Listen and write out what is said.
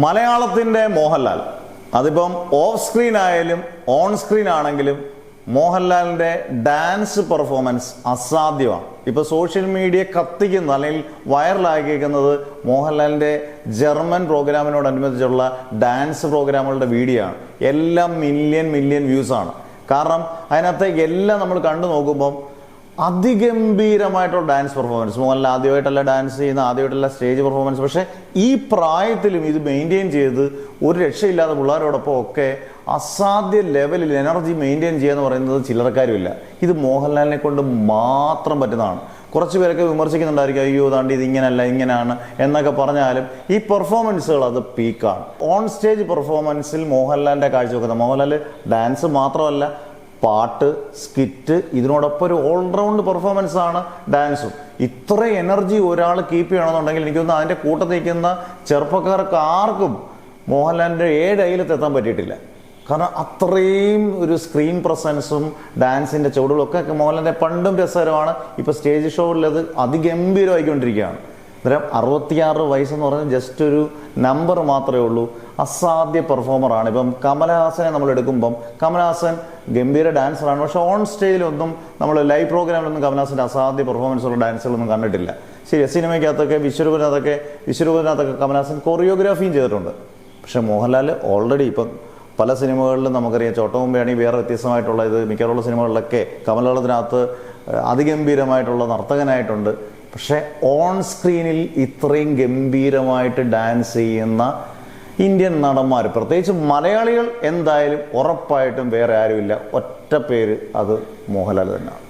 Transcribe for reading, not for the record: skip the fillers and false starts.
മലയാളത്തിൻ്റെ മോഹൻലാൽ, അതിപ്പം of screen ആയാലും ഓൺ സ്ക്രീൻ ആണെങ്കിലും മോഹൻലാലിൻ്റെ ഡാൻസ് പെർഫോമൻസ് അസാധ്യമാണ്. ഇപ്പോൾ സോഷ്യൽ മീഡിയ കത്തിക്കുന്ന അല്ലെങ്കിൽ വൈറലാക്കിയിരിക്കുന്നത് മോഹൻലാലിൻ്റെ ജർമ്മൻ പ്രോഗ്രാമിനോടനുബന്ധിച്ചുള്ള ഡാൻസ് പ്രോഗ്രാമുകളുടെ വീഡിയോ ആണ്. എല്ലാം മില്യൺ വ്യൂസാണ്. കാരണം അതിനകത്ത് എല്ലാം നമ്മൾ കണ്ടു നോക്കുമ്പം അതിഗംഭീരമായിട്ടുള്ള ഡാൻസ് പെർഫോമൻസ്. മോഹൻലാൽ ആദ്യമായിട്ടല്ല ഡാൻസ് ചെയ്യുന്ന, ആദ്യമായിട്ടല്ല സ്റ്റേജ് പെർഫോമൻസ്. പക്ഷേ ഈ പ്രായത്തിലും ഇത് മെയിൻറ്റെയിൻ ചെയ്ത് ഒരു രക്ഷയില്ലാത്ത പിള്ളേരോടൊപ്പം ഒക്കെ അസാധ്യ ലെവലിൽ എനർജി മെയിൻറ്റെയിൻ ചെയ്യുക എന്ന് പറയുന്നത് ചില്ലറക്കാരുമില്ല. ഇത് മോഹൻലാലിനെ കൊണ്ട് മാത്രം പറ്റുന്നതാണ്. കുറച്ച് പേരൊക്കെ വിമർശിക്കുന്നുണ്ടായിരിക്കും, അയ്യോ താണ്ടി ഇത് ഇങ്ങനെയല്ല ഇങ്ങനെയാണ് എന്നൊക്കെ പറഞ്ഞാലും ഈ പെർഫോമൻസുകൾ അത് പീക്കാണ്. ഓൺ സ്റ്റേജ് പെർഫോമൻസിൽ മോഹൻലാലിൻ്റെ കാഴ്ചവെക്കുന്നത്, മോഹൻലാൽ ഡാൻസ് മാത്രമല്ല, പാട്ട്, സ്കിറ്റ്, ഇതിനോടൊപ്പം ഒരു ഓൾറൗണ്ട് പെർഫോമൻസ് ആണ് ഡാൻസും. ഇത്ര എനർജി ഒരാൾ കീപ്പ് ചെയ്യണമെന്നുണ്ടെങ്കിൽ എനിക്കൊന്ന് അതിൻ്റെ കൂട്ടത്തിൽ നിൽക്കുന്ന ചെറുപ്പക്കാർക്ക് ആർക്കും മോഹൻലാലിൻ്റെ 7 അയലത്തെത്താൻ പറ്റിയിട്ടില്ല. കാരണം അത്രയും ഒരു സ്ക്രീൻ പ്രസൻസും ഡാൻസിൻ്റെ ചുവടുകളൊക്കെ മോഹൻലാലിൻ്റെ പണ്ടും രസകരമാണ്. ഇപ്പോൾ സ്റ്റേജ് ഷോയിൽ അത് അതിഗംഭീരമായിക്കൊണ്ടിരിക്കുകയാണ്. അന്നേരം 66 വയസ്സെന്ന് പറഞ്ഞാൽ ജസ്റ്റ് ഒരു നമ്പർ മാത്രമേ ഉള്ളൂ. അസാധ്യ പെർഫോമറാണ്. ഇപ്പം കമലഹാസനെ നമ്മൾ എടുക്കുമ്പം കമലഹാസൻ ഗംഭീര ഡാൻസറാണ്. പക്ഷെ ഓൺ സ്റ്റേജിലൊന്നും നമ്മൾ ലൈവ് പ്രോഗ്രാമിലൊന്നും കമലഹാസൻ്റെ അസാധ്യ പെർഫോമൻസുള്ള ഡാൻസുകളൊന്നും കണ്ടിട്ടില്ല. ശരി, സിനിമയ്ക്കകത്തൊക്കെ വിശ്വരൂപത്തിനകത്തൊക്കെ കമലഹാസൻ കൊറിയോഗ്രാഫിയും ചെയ്തിട്ടുണ്ട്. പക്ഷെ മോഹൻലാൽ ഓൾറെഡി ഇപ്പം പല സിനിമകളിലും നമുക്കറിയാം, ചോട്ടമുമ്പയാണെങ്കിൽ വേറെ വ്യത്യസ്തമായിട്ടുള്ള ഇത് മിക്കവാറുള്ള സിനിമകളിലൊക്കെ കമലഹാസത്തിനകത്ത് അതിഗംഭീരമായിട്ടുള്ള നർത്തകനായിട്ടുണ്ട്. പക്ഷെ ഓൺ സ്ക്രീനിൽ ഇത്രയും ഗംഭീരമായിട്ട് ഡാൻസ് ചെയ്യുന്ന ഇന്ത്യൻ നടന്മാർ, പ്രത്യേകിച്ച് മലയാളികൾ, എന്തായാലും ഉറപ്പായിട്ടും വേറെ ആരുമില്ല. ഒറ്റ പേര്, അത് മോഹൻലാൽ തന്നെയാണ്.